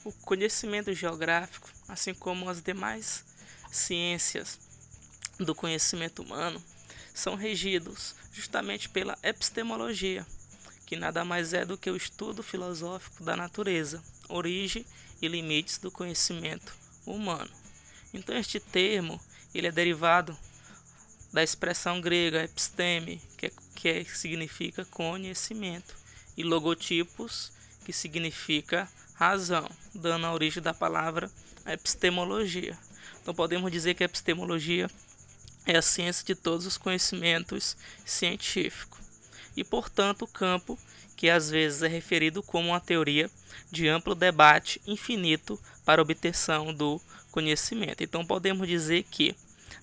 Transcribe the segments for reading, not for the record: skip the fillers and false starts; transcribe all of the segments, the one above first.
O conhecimento geográfico, assim como as demais ciências do conhecimento humano, são regidos justamente pela epistemologia, que nada mais é do que o estudo filosófico da natureza, origem e limites do conhecimento humano. Então este termo ele é derivado da expressão grega episteme, que significa conhecimento, e logotipos, que significa razão, dando a origem da palavra epistemologia. Então podemos dizer que a epistemologia é a ciência de todos os conhecimentos científicos e, portanto, o campo que às vezes é referido como uma teoria de amplo debate infinito para obtenção do conhecimento. Então podemos dizer que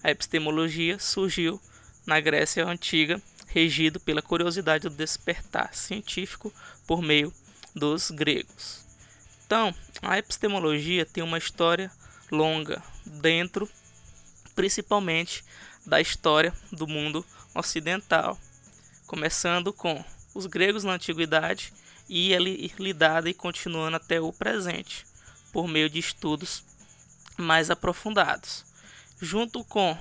a epistemologia surgiu na Grécia Antiga, regido pela curiosidade do despertar científico por meio dos gregos. Então, a epistemologia tem uma história longa dentro, principalmente, da história do mundo ocidental, começando com os gregos na antiguidade e é lidada e continuando até o presente, por meio de estudos mais aprofundados, junto com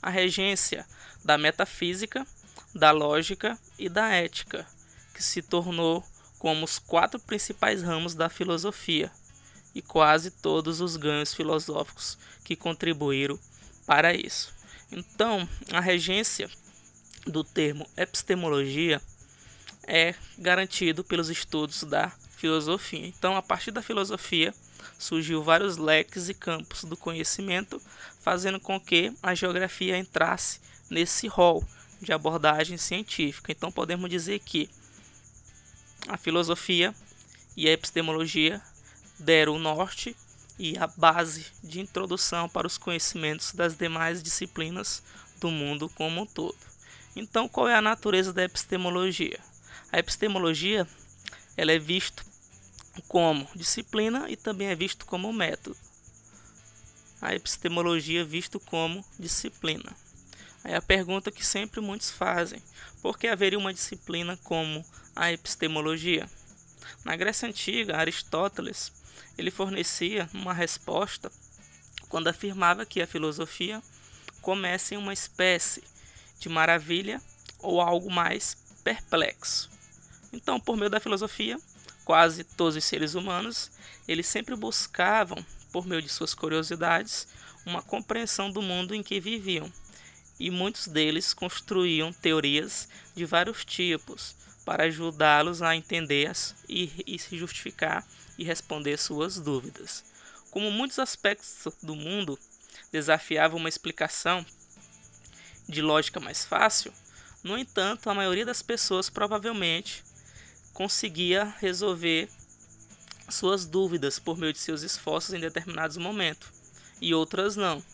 a regência da metafísica, da lógica e da ética, que se tornou como os 4 principais ramos da filosofia e quase todos os ganhos filosóficos que contribuíram para isso. Então, a regência do termo epistemologia é garantido pelos estudos da filosofia. Então, a partir da filosofia, surgiu vários leques e campos do conhecimento, fazendo com que a geografia entrasse nesse rol de abordagem científica. Então, podemos dizer que a filosofia e a epistemologia deram o norte e a base de introdução para os conhecimentos das demais disciplinas do mundo como um todo. Então, qual é a natureza da epistemologia? A epistemologia ela é vista como disciplina e também é visto como método. A epistemologia é visto como disciplina. Aí a pergunta que sempre muitos fazem: por que haveria uma disciplina como a epistemologia? Na Grécia Antiga, Aristóteles ele fornecia uma resposta quando afirmava que a filosofia começa em uma espécie de maravilha ou algo mais perplexo. Então, por meio da filosofia, quase todos os seres humanos eles sempre buscavam, por meio de suas curiosidades, uma compreensão do mundo em que viviam. E muitos deles construíam teorias de vários tipos para ajudá-los a entender e se justificar e responder suas dúvidas. Como muitos aspectos do mundo desafiavam uma explicação de lógica mais fácil, no entanto, a maioria das pessoas provavelmente conseguia resolver suas dúvidas por meio de seus esforços em determinados momentos, e outras não.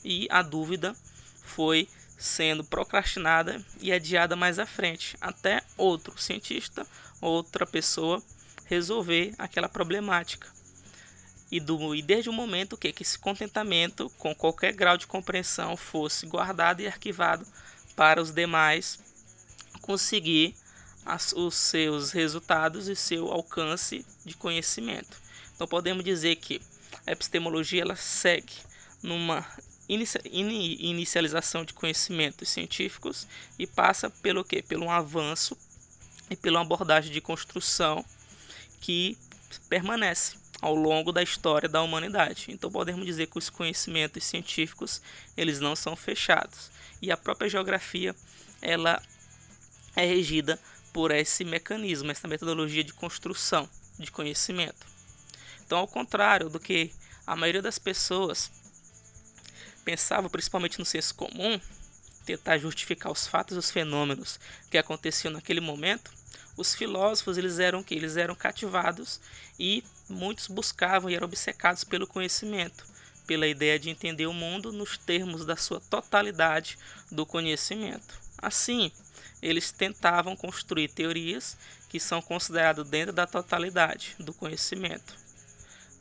E a dúvida foi sendo procrastinada e adiada mais à frente, até outro cientista, outra pessoa resolver aquela problemática. E desde o momento que esse contentamento com qualquer grau de compreensão fosse guardado e arquivado para os demais conseguir os seus resultados e seu alcance de conhecimento. Então podemos dizer que a epistemologia ela segue numa inicialização de conhecimentos científicos e passa pelo quê? Pelo um avanço e pela abordagem de construção que permanece ao longo da história da humanidade. Então podemos dizer que os conhecimentos científicos eles não são fechados e a própria geografia ela é regida por esse mecanismo, essa metodologia de construção de conhecimento. Então, ao contrário do que a maioria das pessoas pensava, principalmente no senso comum, tentar justificar os fatos e os fenômenos que aconteciam naquele momento, os filósofos eles eram cativados e muitos buscavam e eram obcecados pelo conhecimento, pela ideia de entender o mundo nos termos da sua totalidade do conhecimento. Assim, eles tentavam construir teorias que são consideradas dentro da totalidade do conhecimento,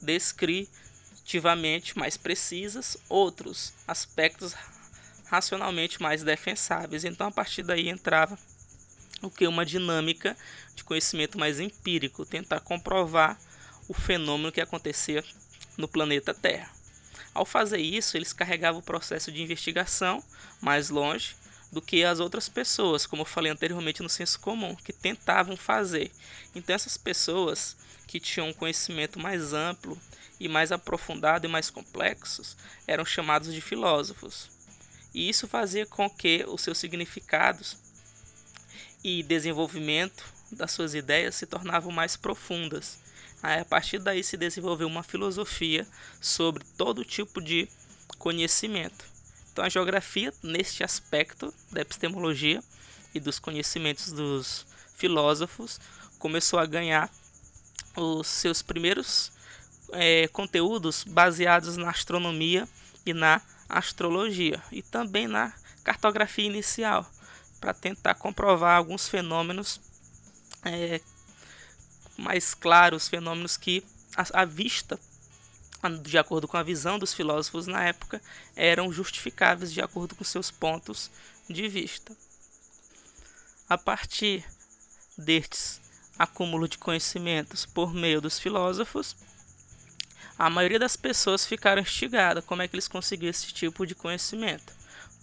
descritivamente mais precisas, outros aspectos racionalmente mais defensáveis. Então, a partir daí entrava o que uma dinâmica de conhecimento mais empírico, tentar comprovar o fenômeno que acontecia no planeta Terra. Ao fazer isso, eles carregavam o processo de investigação mais longe do que as outras pessoas, como eu falei anteriormente no senso comum, que tentavam fazer. Então essas pessoas que tinham um conhecimento mais amplo e mais aprofundado e mais complexos eram chamados de filósofos. E isso fazia com que os seus significados e desenvolvimento das suas ideias se tornavam mais profundas. Aí, a partir daí se desenvolveu uma filosofia sobre todo tipo de conhecimento. Então a geografia, neste aspecto da epistemologia e dos conhecimentos dos filósofos, começou a ganhar os seus primeiros conteúdos baseados na astronomia e na astrologia, e também na cartografia inicial, para tentar comprovar alguns fenômenos mais claros, fenômenos que à vista, de acordo com a visão dos filósofos na época, eram justificáveis de acordo com seus pontos de vista. A partir destes acúmulo de conhecimentos por meio dos filósofos, a maioria das pessoas ficaram instigadas como é que eles conseguiam esse tipo de conhecimento.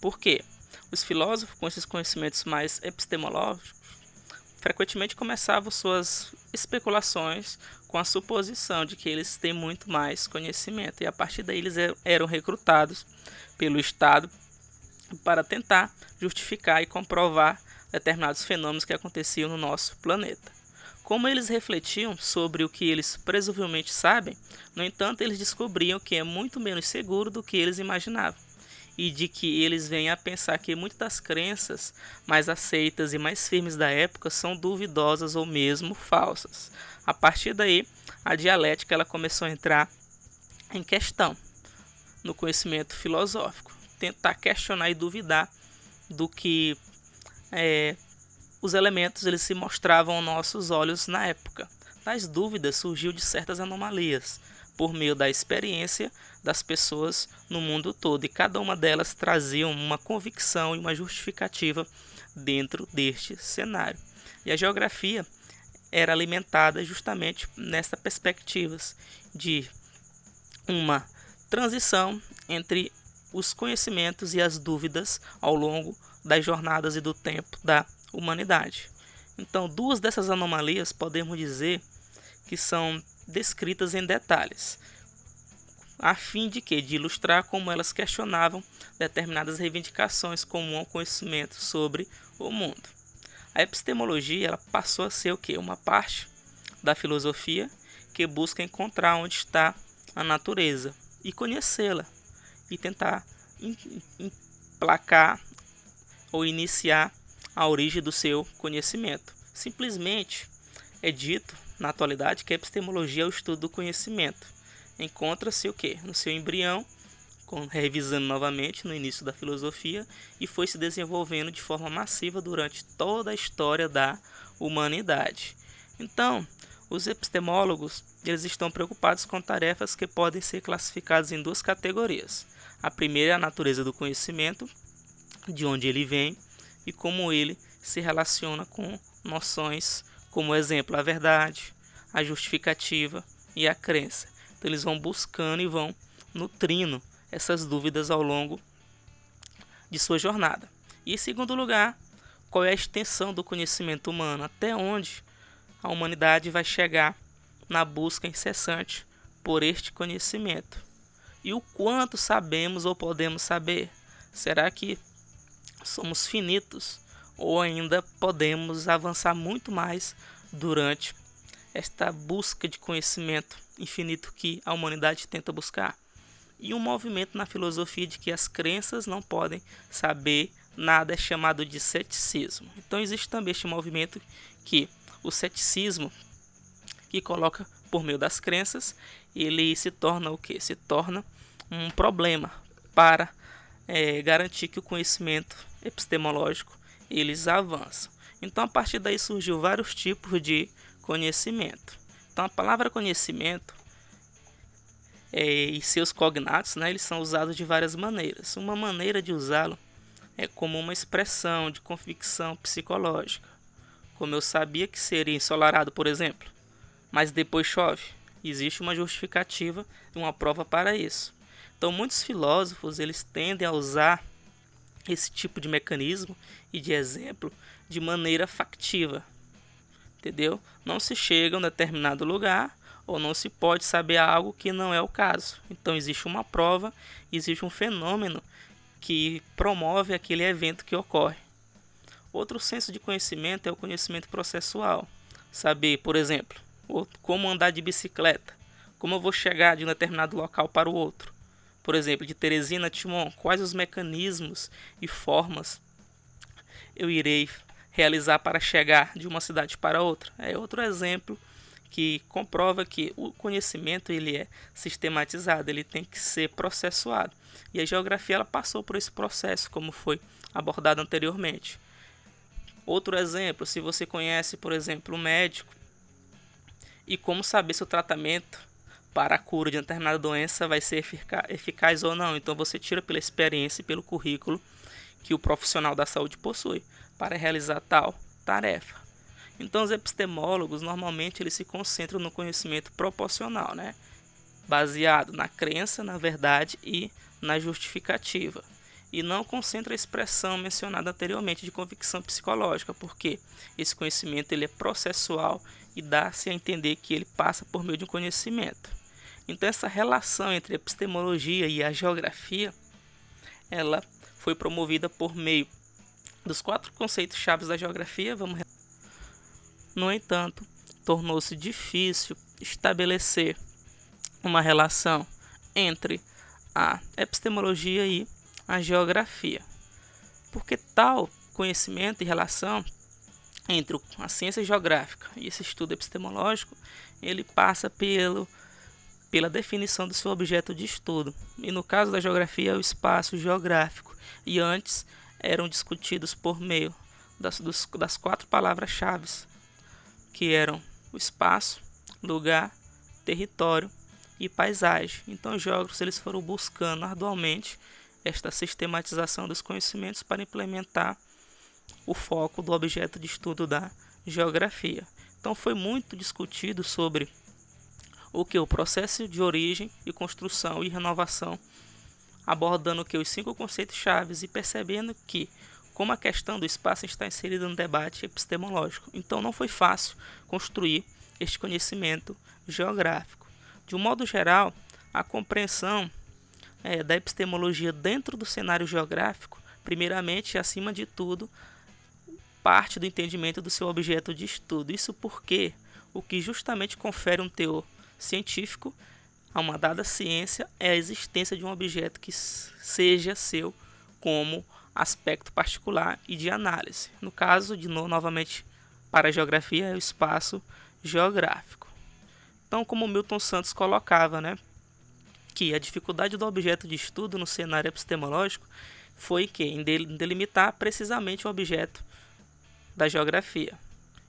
Por quê? Os filósofos, com esses conhecimentos mais epistemológicos, frequentemente começavam suas especulações com a suposição de que eles têm muito mais conhecimento, e a partir daí eles eram recrutados pelo Estado para tentar justificar e comprovar determinados fenômenos que aconteciam no nosso planeta. Como eles refletiam sobre o que eles presumivelmente sabem, no entanto, eles descobriam que é muito menos seguro do que eles imaginavam, e de que eles vêm a pensar que muitas das crenças mais aceitas e mais firmes da época são duvidosas ou mesmo falsas. A partir daí, a dialética ela começou a entrar em questão no conhecimento filosófico, tentar questionar e duvidar do que os elementos eles se mostravam aos nossos olhos na época. Tais dúvidas surgiu de certas anomalias, por meio da experiência das pessoas no mundo todo, e cada uma delas trazia uma convicção e uma justificativa dentro deste cenário. E a geografia era alimentada justamente nessa perspectiva de uma transição entre os conhecimentos e as dúvidas ao longo das jornadas e do tempo da humanidade. Então, duas dessas anomalias podemos dizer que são descritas em detalhes, a fim de que? De ilustrar como elas questionavam determinadas reivindicações comuns ao conhecimento sobre o mundo. A epistemologia ela passou a ser o quê? Uma parte da filosofia que busca encontrar onde está a natureza e conhecê-la e tentar emplacar ou iniciar a origem do seu conhecimento. Simplesmente é dito na atualidade que a epistemologia é o estudo do conhecimento. Encontra-se o quê? No seu embrião, revisando novamente no início da filosofia, e foi se desenvolvendo de forma massiva durante toda a história da humanidade. Então, os epistemólogos eles estão preocupados com tarefas que podem ser classificadas em duas categorias. A primeira é a natureza do conhecimento, de onde ele vem e como ele se relaciona com noções como exemplo a verdade, a justificativa e a crença. Então eles vão buscando e vão nutrindo essas dúvidas ao longo de sua jornada. E em segundo lugar, qual é a extensão do conhecimento humano, até onde a humanidade vai chegar na busca incessante por este conhecimento. E o quanto sabemos ou podemos saber? Será que somos finitos ou ainda podemos avançar muito mais durante esta busca de conhecimento infinito que a humanidade tenta buscar? E um movimento na filosofia de que as crenças não podem saber nada é chamado de ceticismo. Então existe também este movimento que o ceticismo, que coloca por meio das crenças, ele se torna o quê? Se torna um problema para garantir que o conhecimento epistemológico eles avançam. Então a partir daí surgiu vários tipos de conhecimento. Então a palavra conhecimento e seus cognatos, eles são usados de várias maneiras. Uma maneira de usá-lo é como uma expressão de convicção psicológica. Como eu sabia que seria ensolarado, por exemplo, mas depois chove, Existe uma justificativa e uma prova para isso. Então, muitos filósofos eles tendem a usar esse tipo de mecanismo e de exemplo de maneira factiva, entendeu? Não se chega a um determinado lugar ou não se pode saber algo que não é o caso. Então, existe uma prova, existe um fenômeno que promove aquele evento que ocorre. Outro senso de conhecimento é o conhecimento processual. Saber, por exemplo, como andar de bicicleta, como eu vou chegar de um determinado local para o outro. Por exemplo, de Teresina a Timon, quais os mecanismos e formas eu irei realizar para chegar de uma cidade para outra. É outro exemplo que comprova que o conhecimento ele é sistematizado, ele tem que ser processuado. E a geografia ela passou por esse processo, como foi abordado anteriormente. Outro exemplo, se você conhece, por exemplo, um médico e como saber se o tratamento para a cura de uma determinada doença vai ser eficaz ou não. Então você tira pela experiência e pelo currículo que o profissional da saúde possui para realizar tal tarefa. Então os epistemólogos normalmente eles se concentram no conhecimento proporcional, né? Baseado na crença, na verdade e na justificativa. E não concentra a expressão mencionada anteriormente de convicção psicológica, porque esse conhecimento ele é processual e dá-se a entender que ele passa por meio de um conhecimento. Então essa relação entre a epistemologia e a geografia, ela foi promovida por meio dos 4 conceitos chaves da geografia. No entanto, tornou-se difícil estabelecer uma relação entre a epistemologia e a geografia, porque tal conhecimento e relação entre a ciência geográfica e esse estudo epistemológico, ele passa pela definição do seu objeto de estudo. E no caso da geografia, é o espaço geográfico. E antes eram discutidos por meio das 4 palavras-chave, que eram o espaço, lugar, território e paisagem. Então os geógrafos eles foram buscando arduamente esta sistematização dos conhecimentos para implementar o foco do objeto de estudo da geografia. Então foi muito discutido sobre o processo de origem e construção e renovação, abordando os 5 conceitos chaves e percebendo que como a questão do espaço está inserida no debate epistemológico. Então não foi fácil construir este conhecimento geográfico. De um modo geral, a compreensão da epistemologia dentro do cenário geográfico, primeiramente e acima de tudo, parte do entendimento do seu objeto de estudo. Isso porque o que justamente confere um teor científico a uma dada ciência é a existência de um objeto que seja seu como aspecto particular e de análise. No caso, novamente, para a geografia, é o espaço geográfico. Então, como Milton Santos colocava, que a dificuldade do objeto de estudo no cenário epistemológico foi em delimitar precisamente o objeto da geografia.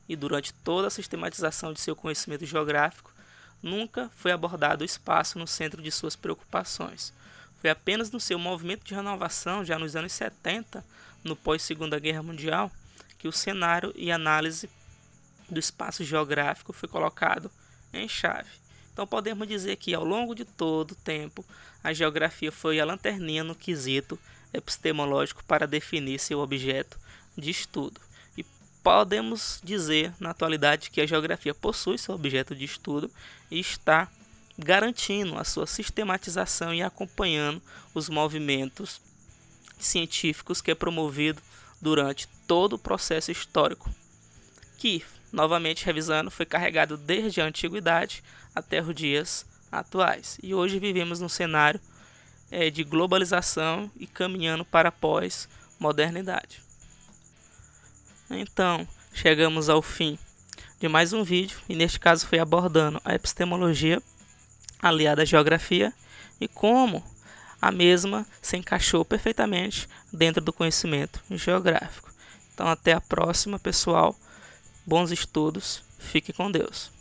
E durante toda a sistematização de seu conhecimento geográfico, nunca foi abordado o espaço no centro de suas preocupações. Foi apenas no seu movimento de renovação, já nos anos 70, no pós-Segunda Guerra Mundial, que o cenário e análise do espaço geográfico foi colocado em chave. Então podemos dizer que ao longo de todo o tempo, a geografia foi a lanterninha no quesito epistemológico para definir seu objeto de estudo. E podemos dizer na atualidade que a geografia possui seu objeto de estudo e está garantindo a sua sistematização e acompanhando os movimentos científicos que é promovido durante todo o processo histórico, que, novamente revisando, foi carregado desde a antiguidade até os dias atuais. E hoje vivemos num cenário de globalização e caminhando para a pós-modernidade. Então, chegamos ao fim de mais um vídeo, e neste caso foi abordando a epistemologia aliada à geografia e como a mesma se encaixou perfeitamente dentro do conhecimento geográfico. Então até a próxima, pessoal. Bons estudos. Fique com Deus.